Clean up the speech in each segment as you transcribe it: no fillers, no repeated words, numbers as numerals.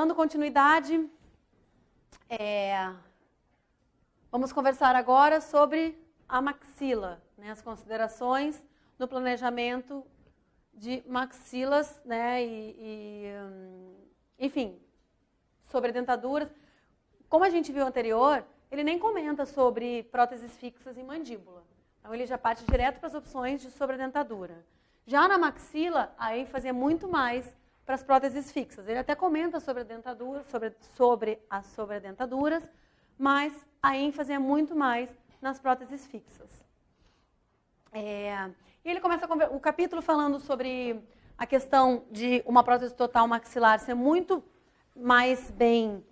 dando continuidade, vamos conversar agora sobre a maxila, né, as considerações no planejamento de maxilas, né, enfim, sobre dentaduras. Como a gente viu anterior, ele nem comenta sobre próteses fixas em mandíbula. Então, ele já parte direto para as opções de sobredentadura. Já na maxila, a ênfase é muito mais para as próteses fixas. Ele até comenta sobre as sobredentaduras, mas a ênfase é muito mais nas próteses fixas. E ele começa o capítulo falando sobre a questão de uma prótese total maxilar ser muito mais bem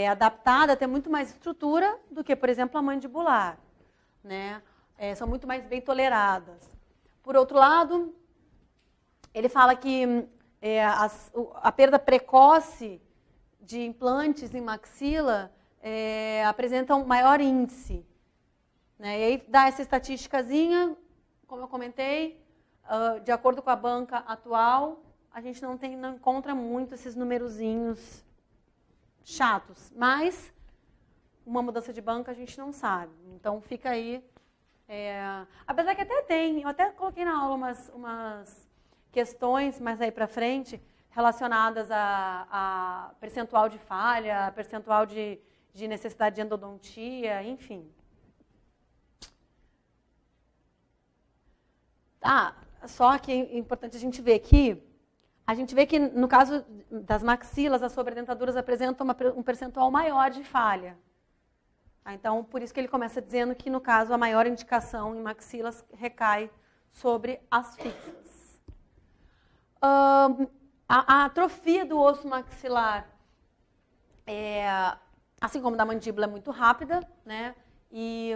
adaptada, ter muito mais estrutura do que, por exemplo, a mandibular, né? São muito mais bem toleradas. Por outro lado, ele fala que a perda precoce de implantes em maxila apresenta um maior índice, né? E aí dá essa estatísticazinha, como eu comentei, de acordo com a banca atual, a gente não encontra muito esses numerozinhos chatos, mas uma mudança de banca a gente não sabe. Então fica aí. Apesar que até tem, eu até coloquei na aula umas questões mais aí para frente relacionadas a percentual de falha, percentual de necessidade de endodontia, enfim. Só que é importante a gente ver que no caso das maxilas, as sobredentaduras apresentam um percentual maior de falha. Então, por isso que ele começa dizendo que, no caso, a maior indicação em maxilas recai sobre as fixas. A atrofia do osso maxilar, assim como da mandíbula, é muito rápida, né? E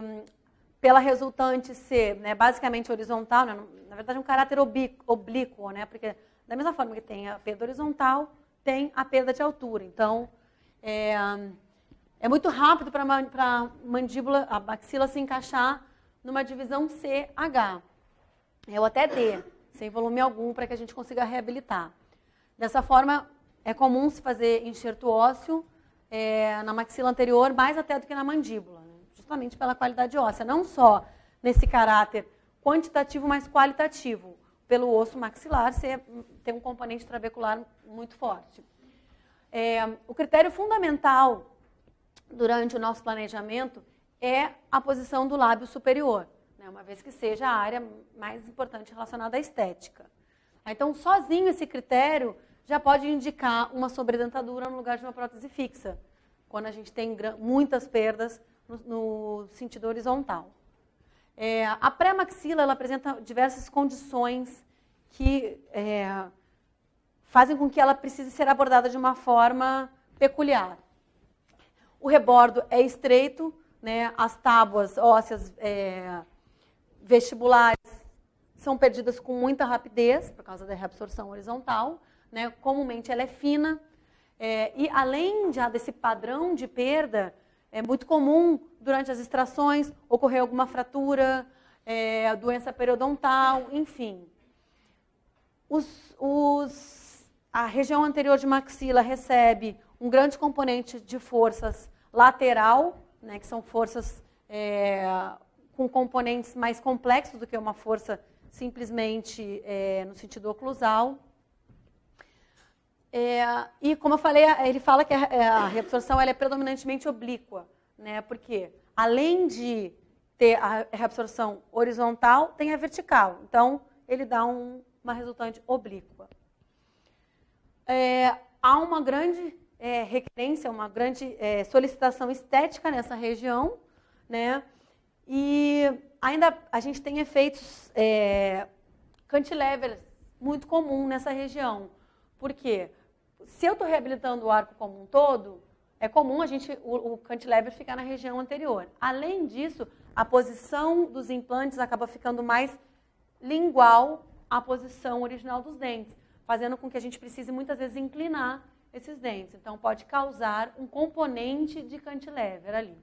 pela resultante ser, né, basicamente horizontal, né, na verdade um caráter oblíquo, né? Porque da mesma forma que tem a perda horizontal, tem a perda de altura. Então, é muito rápido para a mandíbula, a maxila se encaixar numa divisão CH, ou até D, sem volume algum, para que a gente consiga reabilitar. Dessa forma, é comum se fazer enxerto ósseo na maxila anterior, mais até do que na mandíbula, né? Justamente pela qualidade óssea, não só nesse caráter quantitativo, mas qualitativo, pelo osso maxilar ter um componente trabecular muito forte. O critério fundamental durante o nosso planejamento é a posição do lábio superior, né, uma vez que seja a área mais importante relacionada à estética. Então, sozinho esse critério já pode indicar uma sobredentadura no lugar de uma prótese fixa, quando a gente tem muitas perdas no sentido horizontal. A pré-maxila ela apresenta diversas condições que fazem com que ela precise ser abordada de uma forma peculiar. O rebordo é estreito, né? As tábuas ósseas vestibulares são perdidas com muita rapidez, por causa da reabsorção horizontal, né? Comumente ela é fina, e além já desse padrão de perda, é muito comum, durante as extrações, ocorrer alguma fratura, doença periodontal, enfim. A região anterior de maxila recebe um grande componente de forças lateral, né, que são forças com componentes mais complexos do que uma força simplesmente no sentido oclusal. E, como eu falei, ele fala que a reabsorção ela é predominantemente oblíqua, né, porque, além de ter a reabsorção horizontal, tem a vertical. Então, ele dá uma resultante oblíqua. Há uma grande requerência, uma grande solicitação estética nessa região, né? E ainda a gente tem efeitos cantilever muito comum nessa região. Por quê? Se eu estou reabilitando o arco como um todo, é comum o cantilever ficar na região anterior. Além disso, a posição dos implantes acaba ficando mais lingual à posição original dos dentes, fazendo com que a gente precise muitas vezes inclinar esses dentes. Então, pode causar um componente de cantilever ali.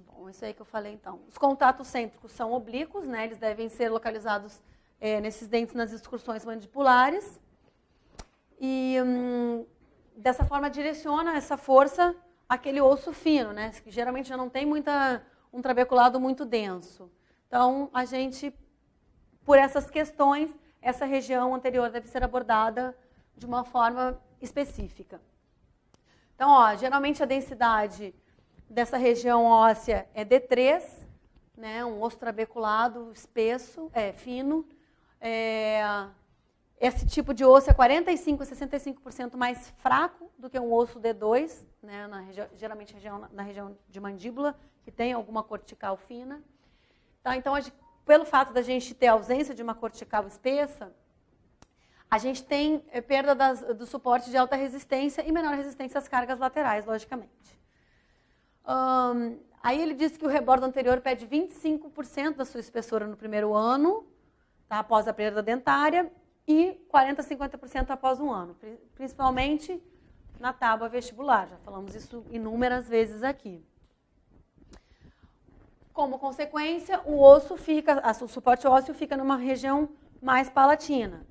Bom, Bom, isso aí que eu falei então. Os contatos cêntricos são oblíquos, né? Eles devem ser localizados nesses dentes nas excursões mandibulares. E dessa forma direciona essa força àquele osso fino, né? Que geralmente já não tem um trabeculado muito denso. Então, a gente, por essas questões, essa região anterior deve ser abordada de uma forma específica. Então, ó, geralmente a densidade dessa região óssea é D3, né, um osso trabeculado espesso, fino. Esse tipo de osso é 45% a 65% mais fraco do que um osso D2, né, geralmente na região de mandíbula, que tem alguma cortical fina. Tá, então, pelo fato da gente ter ausência de uma cortical espessa, a gente tem perda do suporte de alta resistência e menor resistência às cargas laterais, logicamente. Aí ele diz que o rebordo anterior perde 25% da sua espessura no primeiro ano, tá, após a perda dentária, e 40% a 50% após um ano, principalmente na tábua vestibular. Já falamos isso inúmeras vezes aqui. Como consequência, o suporte ósseo fica numa região mais palatina.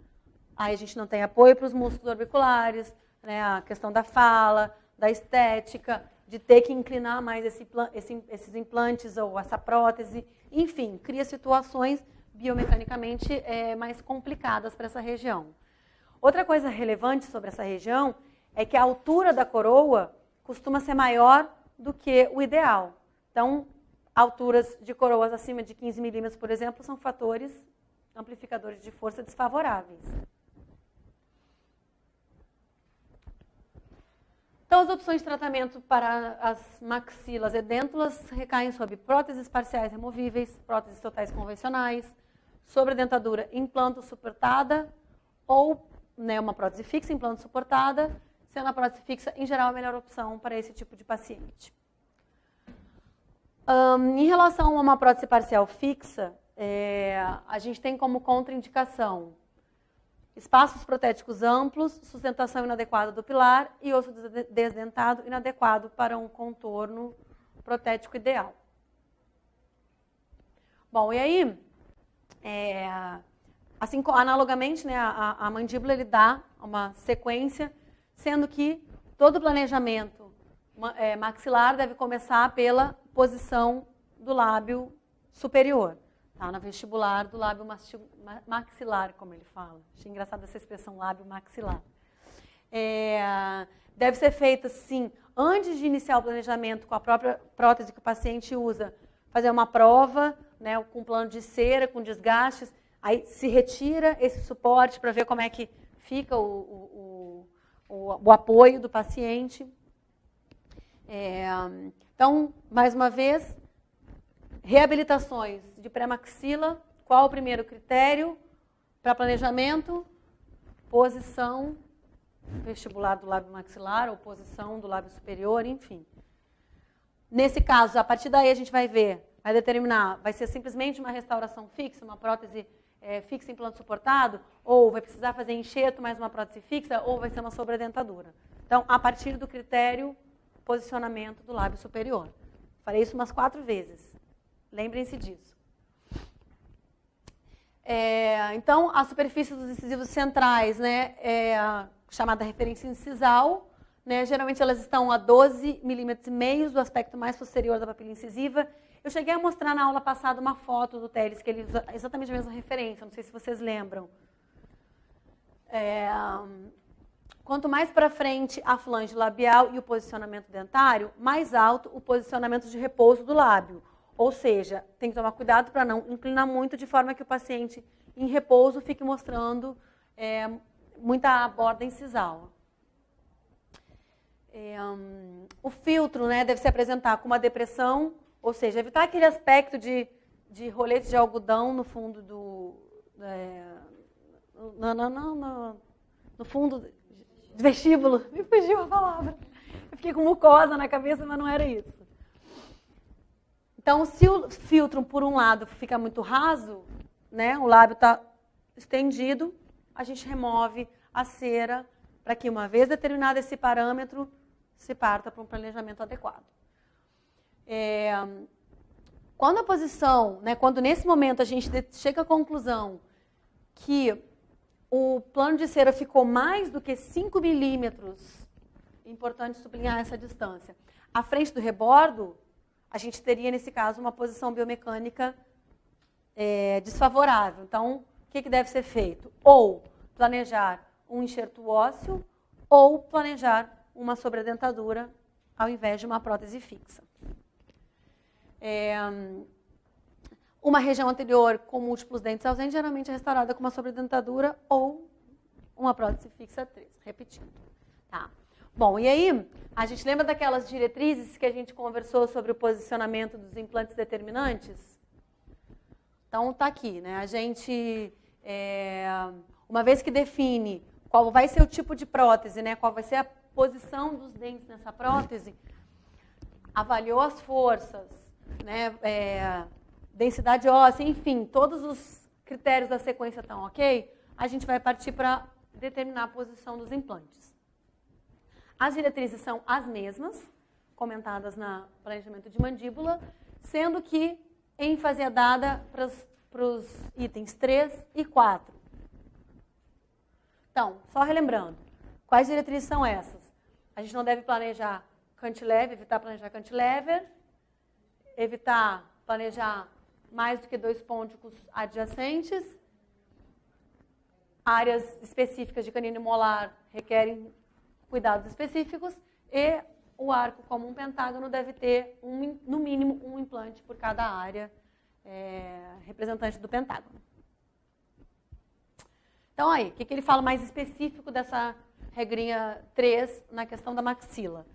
Aí a gente não tem apoio para os músculos orbiculares, né, a questão da fala, da estética, de ter que inclinar mais esses implantes ou essa prótese. Enfim, cria situações biomecanicamente mais complicadas para essa região. Outra coisa relevante sobre essa região é que a altura da coroa costuma ser maior do que o ideal. Então, alturas de coroas acima de 15 milímetros, por exemplo, são fatores amplificadores de força desfavoráveis. Então, as opções de tratamento para as maxilas edêntulas recaem sobre próteses parciais removíveis, próteses totais convencionais, sobre a dentadura implanto suportada ou, né, uma prótese fixa implanto suportada, sendo a prótese fixa, em geral, a melhor opção para esse tipo de paciente. Em relação a uma prótese parcial fixa, a gente tem como contraindicação espaços protéticos amplos, sustentação inadequada do pilar e osso desdentado inadequado para um contorno protético ideal. Bom, e aí, assim, analogamente, né, a mandíbula ele dá uma sequência, sendo que todo planejamento maxilar deve começar pela posição do lábio superior. Tá, na vestibular do lábio maxilar, como ele fala. Achei engraçada essa expressão, lábio maxilar. Deve ser feita, sim, antes de iniciar o planejamento com a própria prótese que o paciente usa, fazer uma prova, né, com plano de cera, com desgastes, aí se retira esse suporte para ver como é que fica o apoio do paciente. Então, mais uma vez, reabilitações de pré-maxila, qual o primeiro critério para planejamento? Posição vestibular do lábio maxilar ou posição do lábio superior, enfim. Nesse caso, a partir daí a gente vai determinar, vai ser simplesmente uma restauração fixa, uma prótese fixa implante suportado, ou vai precisar fazer enxerto mais uma prótese fixa, ou vai ser uma sobredentadura. Então, a partir do critério, posicionamento do lábio superior. Farei isso umas 4 vezes. Lembrem-se disso. Então, a superfície dos incisivos centrais, né, chamada referência incisal, né, geralmente elas estão a 12 milímetros e meio do aspecto mais posterior da papila incisiva. Eu cheguei a mostrar na aula passada uma foto do Teles, que ele usa exatamente a mesma referência, não sei se vocês lembram. Quanto mais para frente a flange labial e o posicionamento dentário, mais alto o posicionamento de repouso do lábio. Ou seja, tem que tomar cuidado para não inclinar muito, de forma que o paciente, em repouso, fique mostrando muita borda incisal. O filtro, né, deve se apresentar com uma depressão, ou seja, evitar aquele aspecto de rolete de algodão no fundo no fundo do vestíbulo. Me fugiu a palavra. Eu fiquei com mucosa na cabeça, mas não era isso. Então, se o filtro, por um lado, fica muito raso, né, o lábio está estendido, a gente remove a cera para que, uma vez determinado esse parâmetro, se parta para um planejamento adequado. Quando a posição, né, quando nesse momento a gente chega à conclusão que o plano de cera ficou mais do que 5 milímetros, importante sublinhar essa distância, à frente do rebordo, a gente teria, nesse caso, uma posição biomecânica desfavorável. Então, o que deve ser feito? Ou planejar um enxerto ósseo, ou planejar uma sobredentadura, ao invés de uma prótese fixa. Uma região anterior com múltiplos dentes ausentes, geralmente é restaurada com uma sobredentadura ou uma prótese fixa 3. Repetindo. Tá. Bom, e aí, a gente lembra daquelas diretrizes que a gente conversou sobre o posicionamento dos implantes determinantes? Então, tá aqui, né? A gente, uma vez que define qual vai ser o tipo de prótese, né? Qual vai ser a posição dos dentes nessa prótese, avaliou as forças, né? Densidade óssea, enfim, todos os critérios da sequência estão ok, a gente vai partir para determinar a posição dos implantes. As diretrizes são as mesmas, comentadas no planejamento de mandíbula, sendo que ênfase é dada para os itens 3 e 4. Então, só relembrando, quais diretrizes são essas? A gente não deve planejar cantilever, evitar planejar cantilever, evitar planejar mais do que 2 pônticos adjacentes, áreas específicas de canino e molar requerem cuidados específicos e o arco como um pentágono deve ter, no mínimo, um implante por cada área representante do pentágono. Então, aí, o que ele fala mais específico dessa regrinha 3 na questão da maxila?